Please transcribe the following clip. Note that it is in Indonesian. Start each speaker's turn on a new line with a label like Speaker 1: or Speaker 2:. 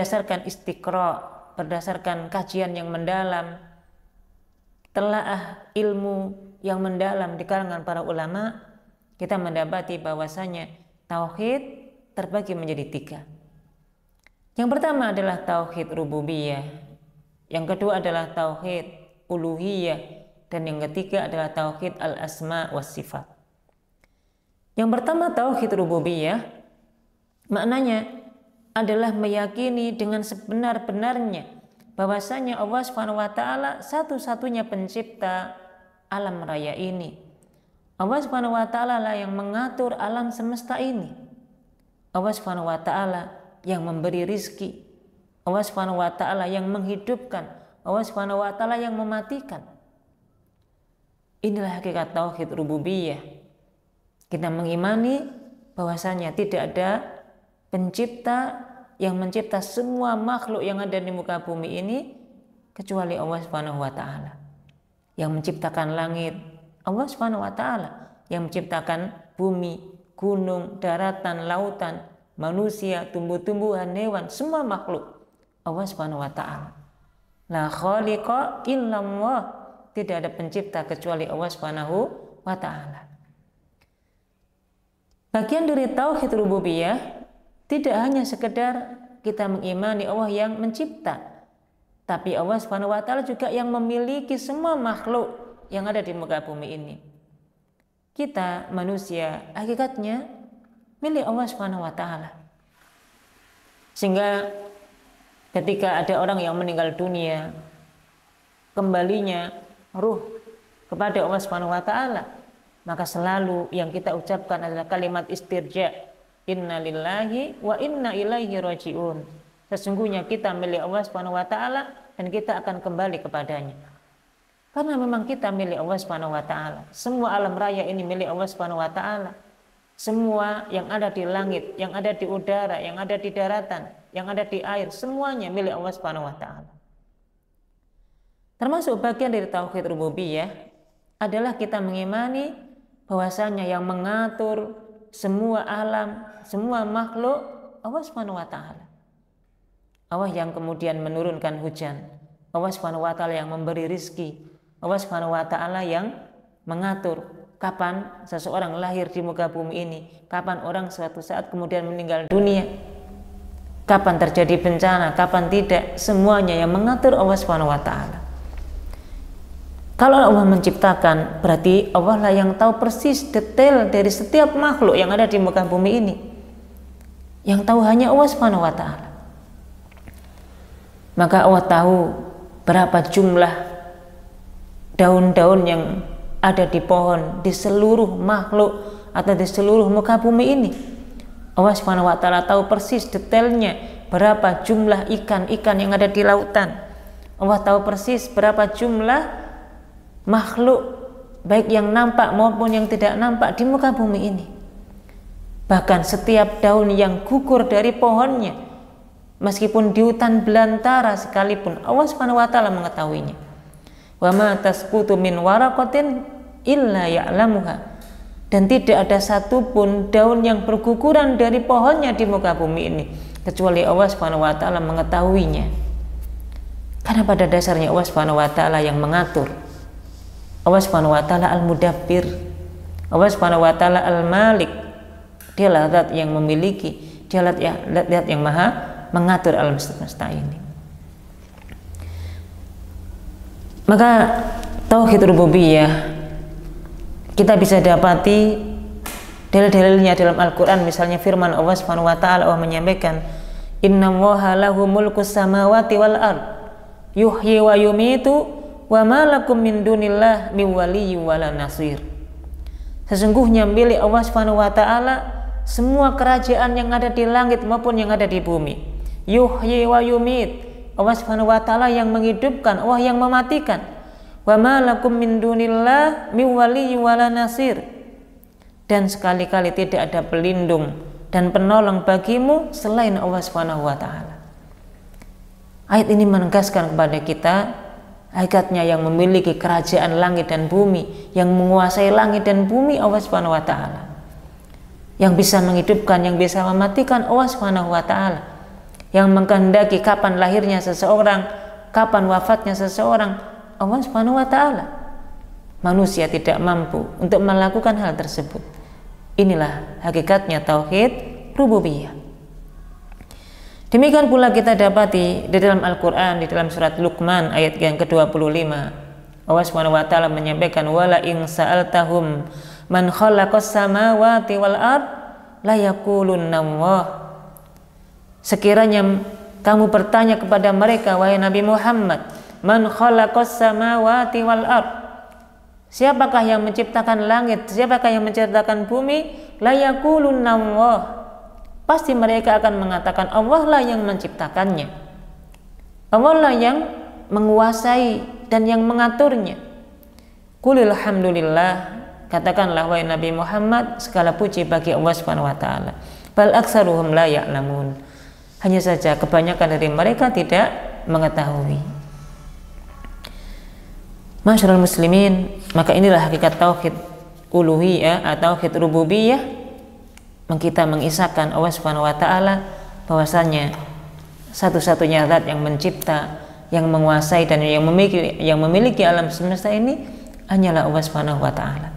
Speaker 1: berdasarkan istiqra, berdasarkan kajian yang mendalam, telaah ilmu yang mendalam di kalangan para ulama, kita mendapati bahwasanya tauhid terbagi menjadi 3. Yang pertama adalah tauhid rububiyah, yang kedua adalah tauhid uluhiyah, dan yang ketiga adalah tauhid al-asma was sifat. Yang pertama tauhid rububiyah, maknanya adalah meyakini dengan sebenar-benarnya bahwasanya Allah Subhanahu wa taala satu-satunya pencipta alam raya ini. Allah Subhanahu wa taala lah yang mengatur alam semesta ini. Allah Subhanahu wa taala yang memberi rizki. Allah Subhanahu wa taala yang menghidupkan. Allah Subhanahu wa taala yang mematikan. Inilah hakikat tauhid rububiyah. Kita mengimani bahwasanya tidak ada pencipta yang mencipta semua makhluk yang ada di muka bumi ini kecuali Allah Subhanahu wa taala. Yang menciptakan langit Allah Subhanahu wa taala, yang menciptakan bumi, gunung, daratan, lautan, manusia, tumbuh-tumbuhan, hewan, semua makhluk Allah Subhanahu wa taala. La khaliqa illallah, tidak ada pencipta kecuali Allah Subhanahu wa taala. Bagian dari tauhid rububiyah tidak hanya sekedar kita mengimani Allah yang mencipta, tapi Allah Subhanahu wa taala juga yang memiliki semua makhluk yang ada di muka bumi ini. Kita manusia hakikatnya milik Allah Subhanahu wa taala. Sehingga ketika ada orang yang meninggal dunia, kembalinya ruh kepada Allah Subhanahu wa taala, maka selalu yang kita ucapkan adalah kalimat istirja, inna lillahi wa inna ilaihi rajiun. Sesungguhnya kita milik Allah Subhanahu wa taala dan kita akan kembali kepadanya. Karena memang kita milik Allah Subhanahu wa taala. Semua alam raya ini milik Allah Subhanahu wa taala. Semua yang ada di langit, yang ada di udara, yang ada di daratan, yang ada di air, semuanya milik Allah Subhanahu wa taala. Termasuk bagian dari tauhid rububiyah adalah kita mengimani bahwasanya yang mengatur semua alam, semua makhluk Allah Subhanahu wa taala. Allah yang kemudian menurunkan hujan, Allah Subhanahu wa taala yang memberi rizki, Allah Subhanahu wa taala yang mengatur kapan seseorang lahir di muka bumi ini, kapan orang suatu saat kemudian meninggal dunia, kapan terjadi bencana, kapan tidak, semuanya yang mengatur Allah Subhanahu wa taala. Kalau Allah menciptakan, berarti Allah lah yang tahu persis detail dari setiap makhluk yang ada di muka bumi ini. Yang tahu hanya Allah Subhanahu wa taala. Maka Allah tahu berapa jumlah daun-daun yang ada di pohon, di seluruh makhluk atau di seluruh muka bumi ini. Allah Subhanahu wa taala tahu persis detailnya berapa jumlah ikan-ikan yang ada di lautan. Allah tahu persis berapa jumlah makhluk baik yang nampak maupun yang tidak nampak di muka bumi ini. Bahkan setiap daun yang gugur dari pohonnya, meskipun di hutan belantara sekalipun, Allah Subhanahu wa taala mengetahuinya. Wa ma tasqutu min waraqatin illa ya'lamuha, dan tidak ada satupun daun yang berguguran dari pohonnya di muka bumi ini kecuali Allah Subhanahu wa taala mengetahuinya. Karena pada dasarnya Allah Subhanahu wa taala yang mengatur. Allah Subhanahu wa taala al-mudabbir, Allah Subhanahu wa taala al-malik. Dialah zat yang memiliki, dialah zat yang maha mengatur alam semesta ini. Maka tauhid rububiyah kita bisa dapati dalil-dalilnya dalam Al-Quran. Misalnya firman Allah Subhanahu wa taala, Allah menyampaikan, innallaha lahu mulkus samawati wal ard yuhyi wa yumitu wa ma lakum min dunillah min waliyyin wala nasir. Sesungguhnya milik Allah Subhanahu wa taala semua kerajaan yang ada di langit maupun yang ada di bumi. Yuhyi wa yumit, Allah Subhanahu wa taala yang menghidupkan, Allah yang mematikan. Wa ma lakum min dunillah min waliyyin wala nasir. Dan sekali-kali tidak ada pelindung dan penolong bagimu selain Allah Subhanahu wa taala. Ayat ini menegaskan kepada kita hakikatnya yang memiliki kerajaan langit dan bumi, yang menguasai langit dan bumi Allah Subhanahu wa taala. Yang bisa menghidupkan, yang bisa mematikan Allah Subhanahu wa taala. yang mengkehendaki kapan lahirnya seseorang, kapan wafatnya seseorang, Allah Subhanahu wa taala. Manusia tidak mampu untuk melakukan hal tersebut. Inilah hakikatnya tauhid rububiyah. Demikian pula kita dapati di dalam Al-Qur'an, di dalam surat Luqman ayat yang ke-25, Allah Subhanahu wa taala menyampaikan, wala in sa'altahum man khalaqas samawati wal ard la yaqulunna Allah. Sekiranya kamu bertanya kepada mereka, wahai Nabi Muhammad, man khalaqas samawati wal ard, siapakah yang menciptakan langit, siapakah yang menciptakan bumi, la yaqulunna Allah, pasti mereka akan mengatakan Allah lah yang menciptakannya, Allah lah yang menguasai dan yang mengaturnya. Qul alhamdulillah, katakanlah wahai Nabi Muhammad, segala puji bagi Allah Subhanahu wa taala. Bal aksaruhum la ya'lamun, hanya saja kebanyakan dari mereka tidak mengetahui. Masyarul muslimin, maka inilah hakikat tauhid uluhiyah atau tauhid rububiyah. Kita mengisahkan Allah Subhanahu wa taala bahwasanya satu-satunya zat yang mencipta, yang menguasai dan yang memiliki alam semesta ini hanyalah Allah Subhanahu wa taala.